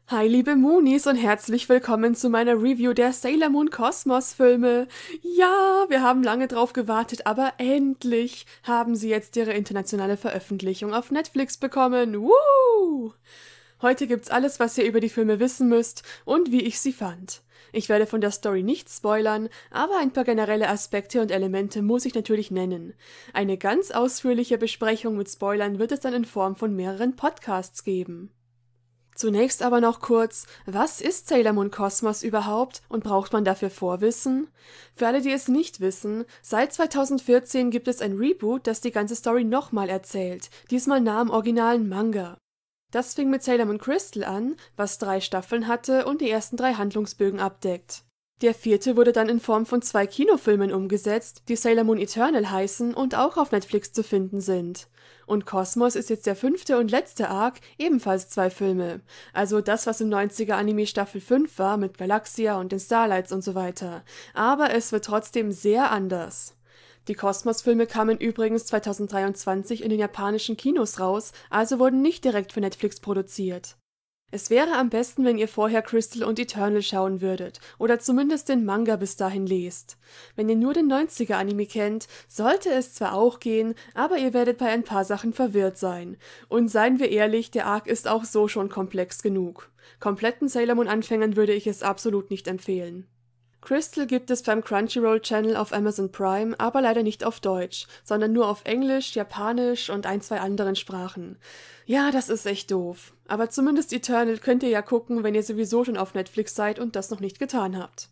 Hi liebe Moonies und herzlich willkommen zu meiner Review der Sailor Moon Cosmos Filme. Ja, wir haben lange drauf gewartet, aber endlich haben sie jetzt ihre internationale Veröffentlichung auf Netflix bekommen. Woo! Heute gibt's alles, was ihr über die Filme wissen müsst und wie ich sie fand. Ich werde von der Story nicht spoilern, aber ein paar generelle Aspekte und Elemente muss ich natürlich nennen. Eine ganz ausführliche Besprechung mit Spoilern wird es dann in Form von mehreren Podcasts geben. Zunächst aber noch kurz, was ist Sailor Moon Cosmos überhaupt und braucht man dafür Vorwissen? Für alle, die es nicht wissen, seit 2014 gibt es ein Reboot, das die ganze Story nochmal erzählt, diesmal nah am originalen Manga. Das fing mit Sailor Moon Crystal an, was 3 Staffeln hatte und die ersten 3 Handlungsbögen abdeckt. Der 4. wurde dann in Form von 2 Kinofilmen umgesetzt, die Sailor Moon Eternal heißen und auch auf Netflix zu finden sind. Und Cosmos ist jetzt der 5. und letzte Arc, ebenfalls 2 Filme. Also das, was im 90er-Anime Staffel 5 war, mit Galaxia und den Starlights und so weiter. Aber es wird trotzdem sehr anders. Die Cosmos-Filme kamen übrigens 2023 in den japanischen Kinos raus, also wurden nicht direkt für Netflix produziert. Es wäre am besten, wenn ihr vorher Crystal und Eternal schauen würdet oder zumindest den Manga bis dahin lest. Wenn ihr nur den 90er-Anime kennt, sollte es zwar auch gehen, aber ihr werdet bei ein paar Sachen verwirrt sein. Und seien wir ehrlich, der Arc ist auch so schon komplex genug. Kompletten Sailor Moon-Anfängern würde ich es absolut nicht empfehlen. Crystal gibt es beim Crunchyroll Channel auf Amazon Prime, aber leider nicht auf Deutsch, sondern nur auf Englisch, Japanisch und 2 anderen Sprachen. Ja, das ist echt doof. Aber zumindest Eternal könnt ihr ja gucken, wenn ihr sowieso schon auf Netflix seid und das noch nicht getan habt.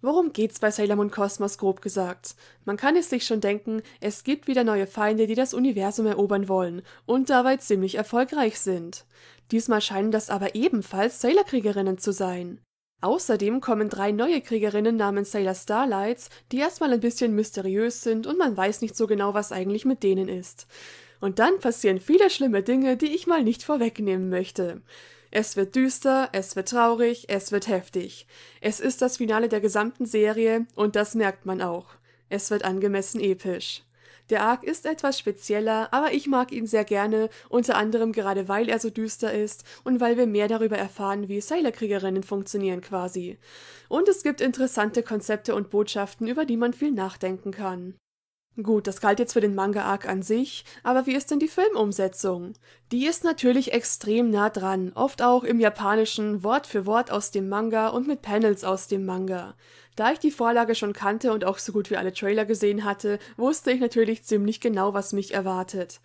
Worum geht's bei Sailor Moon Cosmos grob gesagt? Man kann es sich schon denken, es gibt wieder neue Feinde, die das Universum erobern wollen und dabei ziemlich erfolgreich sind. Diesmal scheinen das aber ebenfalls Sailor-Kriegerinnen zu sein. Außerdem kommen 3 neue Kriegerinnen namens Sailor Starlights, die erstmal ein bisschen mysteriös sind und man weiß nicht so genau, was eigentlich mit denen ist. Und dann passieren viele schlimme Dinge, die ich mal nicht vorwegnehmen möchte. Es wird düster, es wird traurig, es wird heftig. Es ist das Finale der gesamten Serie und das merkt man auch. Es wird angemessen episch. Der Arc ist etwas spezieller, aber ich mag ihn sehr gerne, unter anderem gerade weil er so düster ist und weil wir mehr darüber erfahren, wie Sailor-Kriegerinnen funktionieren quasi. Und es gibt interessante Konzepte und Botschaften, über die man viel nachdenken kann. Gut, das galt jetzt für den Manga-Arc an sich, aber wie ist denn die Filmumsetzung? Die ist natürlich extrem nah dran, oft auch im Japanischen Wort für Wort aus dem Manga und mit Panels aus dem Manga. Da ich die Vorlage schon kannte und auch so gut wie alle Trailer gesehen hatte, wusste ich natürlich ziemlich genau, was mich erwartet.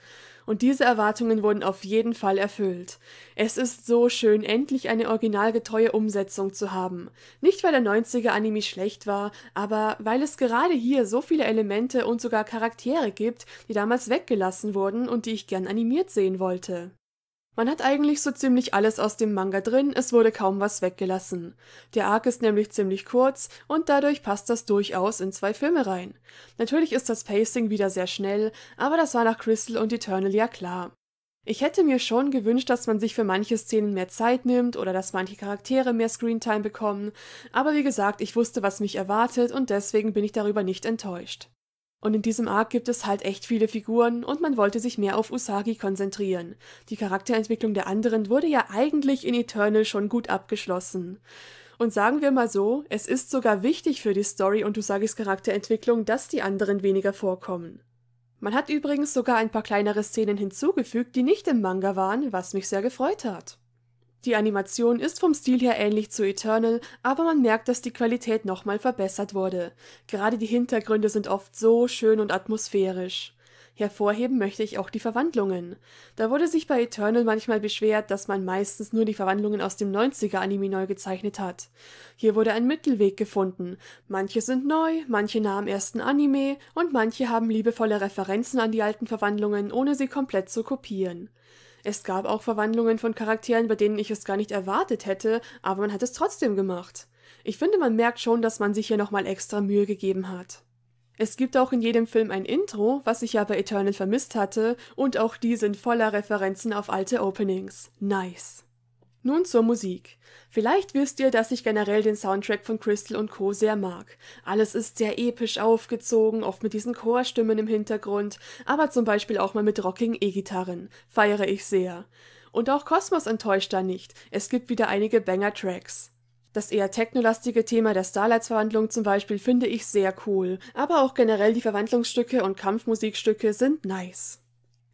Und diese Erwartungen wurden auf jeden Fall erfüllt. Es ist so schön, endlich eine originalgetreue Umsetzung zu haben. Nicht, weil der 90er-Anime schlecht war, aber weil es gerade hier so viele Elemente und sogar Charaktere gibt, die damals weggelassen wurden und die ich gern animiert sehen wollte. Man hat eigentlich so ziemlich alles aus dem Manga drin, es wurde kaum was weggelassen. Der Arc ist nämlich ziemlich kurz und dadurch passt das durchaus in 2 Filme rein. Natürlich ist das Pacing wieder sehr schnell, aber das war nach Crystal und Eternal ja klar. Ich hätte mir schon gewünscht, dass man sich für manche Szenen mehr Zeit nimmt oder dass manche Charaktere mehr Screentime bekommen, aber wie gesagt, ich wusste, was mich erwartet und deswegen bin ich darüber nicht enttäuscht. Und in diesem Arc gibt es halt echt viele Figuren und man wollte sich mehr auf Usagi konzentrieren. Die Charakterentwicklung der anderen wurde ja eigentlich in Eternal schon gut abgeschlossen. Und sagen wir mal so, es ist sogar wichtig für die Story und Usagis Charakterentwicklung, dass die anderen weniger vorkommen. Man hat übrigens sogar ein paar kleinere Szenen hinzugefügt, die nicht im Manga waren, was mich sehr gefreut hat. Die Animation ist vom Stil her ähnlich zu Eternal, aber man merkt, dass die Qualität nochmal verbessert wurde. Gerade die Hintergründe sind oft so schön und atmosphärisch. Hervorheben möchte ich auch die Verwandlungen. Da wurde sich bei Eternal manchmal beschwert, dass man meistens nur die Verwandlungen aus dem 90er-Anime neu gezeichnet hat. Hier wurde ein Mittelweg gefunden. Manche sind neu, manche nah am ersten Anime und manche haben liebevolle Referenzen an die alten Verwandlungen, ohne sie komplett zu kopieren. Es gab auch Verwandlungen von Charakteren, bei denen ich es gar nicht erwartet hätte, aber man hat es trotzdem gemacht. Ich finde, man merkt schon, dass man sich hier nochmal extra Mühe gegeben hat. Es gibt auch in jedem Film ein Intro, was ich ja bei Eternal vermisst hatte, und auch die sind voller Referenzen auf alte Openings. Nice. Nun zur Musik. Vielleicht wisst ihr, dass ich generell den Soundtrack von Crystal und Co. sehr mag. Alles ist sehr episch aufgezogen, oft mit diesen Chorstimmen im Hintergrund, aber zum Beispiel auch mal mit rockigen E-Gitarren. Feiere ich sehr. Und auch Cosmos enttäuscht da nicht, es gibt wieder einige Banger-Tracks. Das eher technolastige Thema der Starlights-Verwandlung zum Beispiel finde ich sehr cool, aber auch generell die Verwandlungsstücke und Kampfmusikstücke sind nice.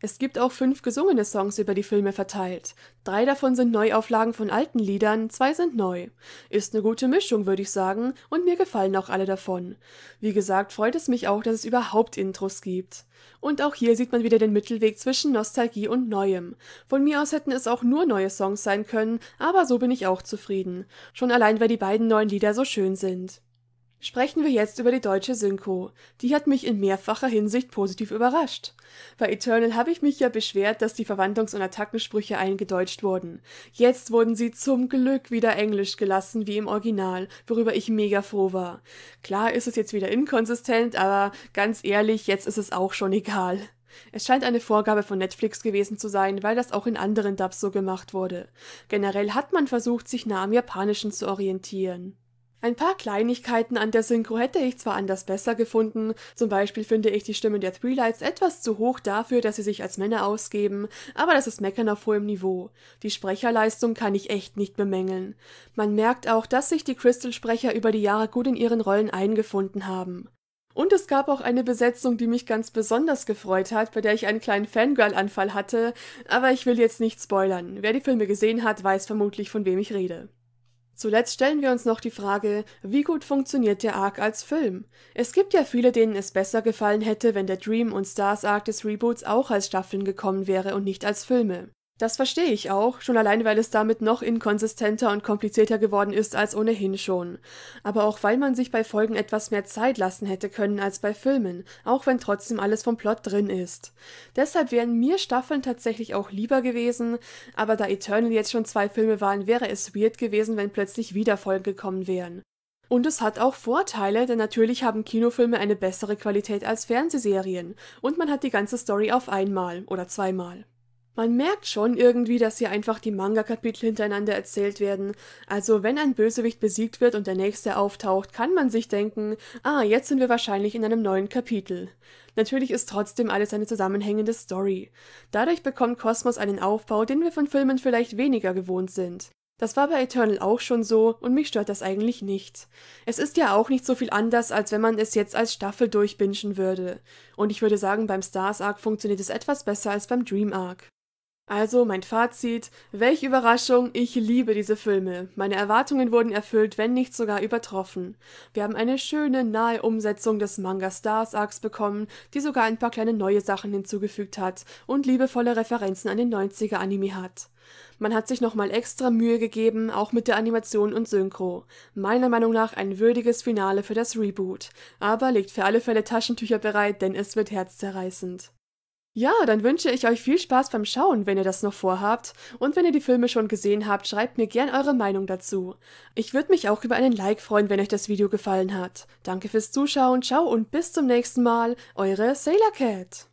Es gibt auch 5 gesungene Songs über die Filme verteilt. 3 davon sind Neuauflagen von alten Liedern, 2 sind neu. Ist eine gute Mischung, würde ich sagen, und mir gefallen auch alle davon. Wie gesagt, freut es mich auch, dass es überhaupt Intros gibt. Und auch hier sieht man wieder den Mittelweg zwischen Nostalgie und Neuem. Von mir aus hätten es auch nur neue Songs sein können, aber so bin ich auch zufrieden. Schon allein, weil die beiden neuen Lieder so schön sind. Sprechen wir jetzt über die deutsche Synchro. Die hat mich in mehrfacher Hinsicht positiv überrascht. Bei Eternal habe ich mich ja beschwert, dass die Verwandlungs- und Attackensprüche eingedeutscht wurden. Jetzt wurden sie zum Glück wieder englisch gelassen wie im Original, worüber ich mega froh war. Klar ist es jetzt wieder inkonsistent, aber ganz ehrlich, jetzt ist es auch schon egal. Es scheint eine Vorgabe von Netflix gewesen zu sein, weil das auch in anderen Dubs so gemacht wurde. Generell hat man versucht, sich nah am Japanischen zu orientieren. Ein paar Kleinigkeiten an der Synchro hätte ich zwar anders besser gefunden, zum Beispiel finde ich die Stimmen der Three Lights etwas zu hoch dafür, dass sie sich als Männer ausgeben, aber das ist Meckern auf hohem Niveau. Die Sprecherleistung kann ich echt nicht bemängeln. Man merkt auch, dass sich die Crystal-Sprecher über die Jahre gut in ihren Rollen eingefunden haben. Und es gab auch eine Besetzung, die mich ganz besonders gefreut hat, bei der ich einen kleinen Fangirl-Anfall hatte, aber ich will jetzt nicht spoilern. Wer die Filme gesehen hat, weiß vermutlich, von wem ich rede. Zuletzt stellen wir uns noch die Frage, wie gut funktioniert der Arc als Film? Es gibt ja viele, denen es besser gefallen hätte, wenn der Dream- und Stars-Arc des Reboots auch als Staffeln gekommen wäre und nicht als Filme. Das verstehe ich auch, schon allein, weil es damit noch inkonsistenter und komplizierter geworden ist als ohnehin schon. Aber auch weil man sich bei Folgen etwas mehr Zeit lassen hätte können als bei Filmen, auch wenn trotzdem alles vom Plot drin ist. Deshalb wären mir Staffeln tatsächlich auch lieber gewesen, aber da Eternal jetzt schon 2 Filme waren, wäre es weird gewesen, wenn plötzlich wieder Folgen gekommen wären. Und es hat auch Vorteile, denn natürlich haben Kinofilme eine bessere Qualität als Fernsehserien und man hat die ganze Story auf einmal oder zweimal. Man merkt schon irgendwie, dass hier einfach die Manga-Kapitel hintereinander erzählt werden. Also wenn ein Bösewicht besiegt wird und der nächste auftaucht, kann man sich denken, jetzt sind wir wahrscheinlich in einem neuen Kapitel. Natürlich ist trotzdem alles eine zusammenhängende Story. Dadurch bekommt Cosmos einen Aufbau, den wir von Filmen vielleicht weniger gewohnt sind. Das war bei Eternal auch schon so und mich stört das eigentlich nicht. Es ist ja auch nicht so viel anders, als wenn man es jetzt als Staffel durchbingen würde. Und ich würde sagen, beim Stars Arc funktioniert es etwas besser als beim Dream Arc. Also mein Fazit, welche Überraschung, ich liebe diese Filme. Meine Erwartungen wurden erfüllt, wenn nicht sogar übertroffen. Wir haben eine schöne, nahe Umsetzung des Manga Stars Arcs bekommen, die sogar ein paar kleine neue Sachen hinzugefügt hat und liebevolle Referenzen an den 90er Anime hat. Man hat sich nochmal extra Mühe gegeben, auch mit der Animation und Synchro. Meiner Meinung nach ein würdiges Finale für das Reboot. Aber legt für alle Fälle Taschentücher bereit, denn es wird herzzerreißend. Ja, dann wünsche ich euch viel Spaß beim Schauen, wenn ihr das noch vorhabt. Und wenn ihr die Filme schon gesehen habt, schreibt mir gern eure Meinung dazu. Ich würde mich auch über einen Like freuen, wenn euch das Video gefallen hat. Danke fürs Zuschauen, ciao und bis zum nächsten Mal, eure Sailor Cat.